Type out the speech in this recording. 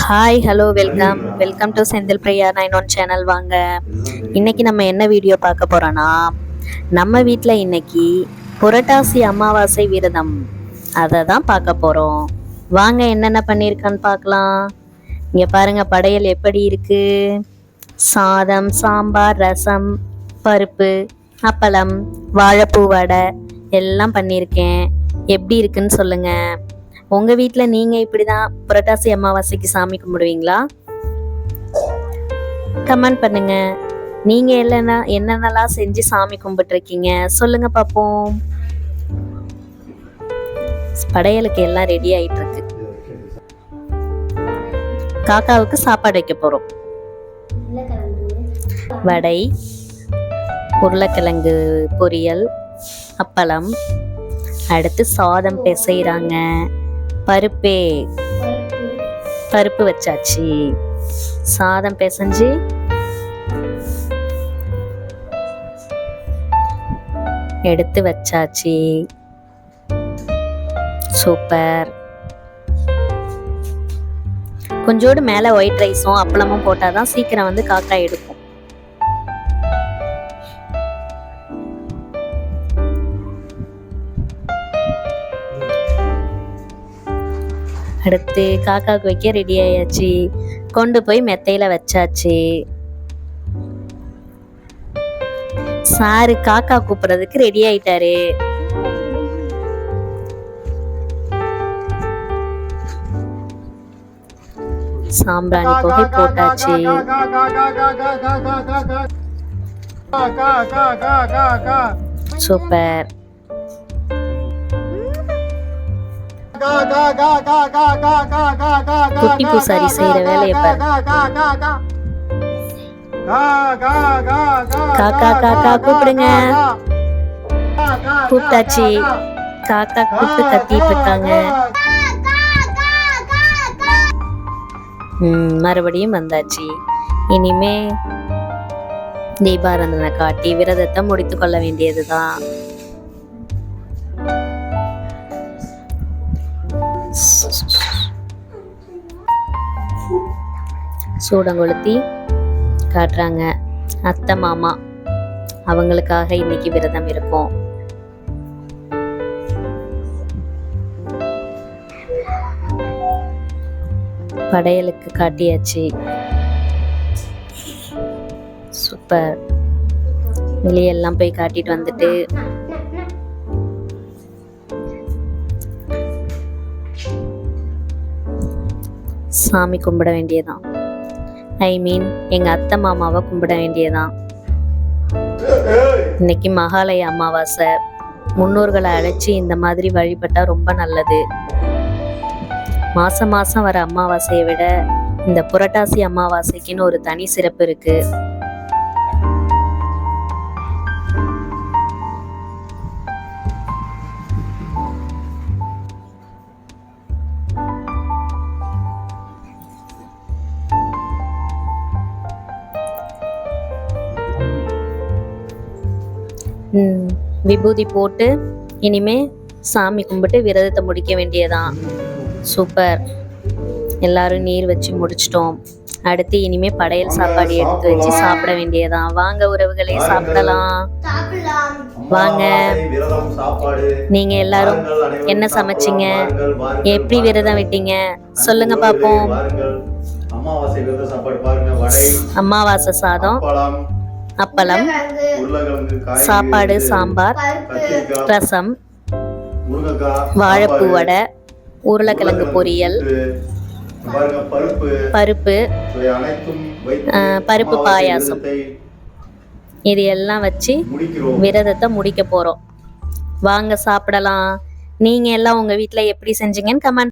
Hi hello welcome to Senthil Priya 91 channel. வாங்க, இன்னைக்கு நம்ம என்ன வீடியோ பார்க்க போறோம்னா, நம்ம வீட்டில் இன்னைக்கு புரட்டாசி அமாவாசை விரதம், அதை தான் பார்க்க போறோம். வாங்க என்னென்ன பண்ணியிருக்கான்னு பார்க்கலாம். இங்கே பாருங்க, படையல் எப்படி இருக்கு. சாதம், சாம்பார், ரசம், பருப்பு, அப்பளம், வாழைப்பூ வடை எல்லாம் பண்ணியிருக்கேன். எப்படி இருக்குன்னு சொல்லுங்க. உங்க வீட்டில் நீங்க இப்படிதான் புரட்டாசி அமாவாசைக்கு சாமி கும்பிடுவீங்களா? கமெண்ட் பண்ணுங்க. நீங்க என்னென்னலாம் செஞ்சு சாமி கும்பிட்டுருக்கீங்க சொல்லுங்க பாப்போம். படையலுக்கு எல்லாம் ரெடி ஆயிட்டு இருக்கு. காக்காவுக்கு சாப்பாடு வைக்க போறோம். வடை, உருளைக்கிழங்கு பொரியல், அப்பளம், அடுத்து சாதம் பிசைறாங்க. பருப்பு வச்சாச்சு. சாதம் பிசைஞ்சு எடுத்து வச்சாச்சு. சூப்பர். கொஞ்சோடு மேல ஒயிட் ரைஸும் அப்பளமும் போட்டாதான் சீக்கிரம் வந்து காக்கா எடுக்கும். அடுத்து காக்காவுக்கு வைக்க ரெடி ஆயாச்சு. கொண்டு போய் மெத்தையில வச்சாச்சு. சாரு காக்கா கூப்பிடுறதுக்கு ரெடி ஆயிட்டாரு. சாம்பிராணி புகை போட்டாச்சு. சூப்பர். குட்டி பூசாரி செய்யற வேலையை பாரு. காக்கா காக்கா கூப்பிடுங்க. கூப்பிட்டாச்சு. காக்கா கூப்பிட்டு கத்திட்டு இருக்காங்க. மறுபடியும் வந்தாச்சு. இனிமே தீபாராதனை காட்டி விரதத்தை முடித்து கொள்ள வேண்டியதுதான். சூடங்கொளுத்தி காட்டுறாங்க. அத்தை மாமா அவங்களுக்காக இன்னைக்கு விரதம் இருக்கும். படையலுக்கு காட்டியாச்சு. சூப்பர். வெளியெல்லாம் போய் காட்டிட்டு வந்துட்டு சாமி கும்பிட வேண்டியதான். எங்க அத்தை மாமாவை கும்பிட வேண்டியதான். இன்னைக்கு மகாலய அமாவாசை. முன்னோர்களை அழைச்சி இந்த மாதிரி வழிபட்டா ரொம்ப நல்லது. மாசம் மாசம் வர அமாவாசையை விட இந்த புரட்டாசி அமாவாசைக்குன்னு ஒரு தனி சிறப்பு இருக்கு. விபூதி போட்டு இனிமே சாமி கும்பிட்டு விரதத்தை முடிக்க வேண்டியதான். சூப்பர். எல்லாரும் நீர் வச்சு முடிச்சிட்டோம். அடுத்து இனிமே படையல் சாப்பாடு எடுத்து வச்சு சாப்பிட வேண்டியதான். வாங்க உறவுகளே, சாப்பிடலாம். வாங்க. நீங்க எல்லாரும் என்ன சமைச்சிங்க? எப்படி விரதம் விட்டீங்க சொல்லுங்க பாப்போம். அமாவாசை சாதம், அப்பளம், சாப்பாடு, சாம்பார், ரசம், வாழைப்பூ வடை, உருளைக்கிழங்கு பொரியல், பருப்பு பாயாசம், இது எல்லாம் வச்சு விரதத்தை முடிக்க போறோம். வாங்க சாப்பிடலாம். நீங்க எல்லாம் உங்க வீட்டுல எப்படி செஞ்சீங்கன்னு கமெண்ட்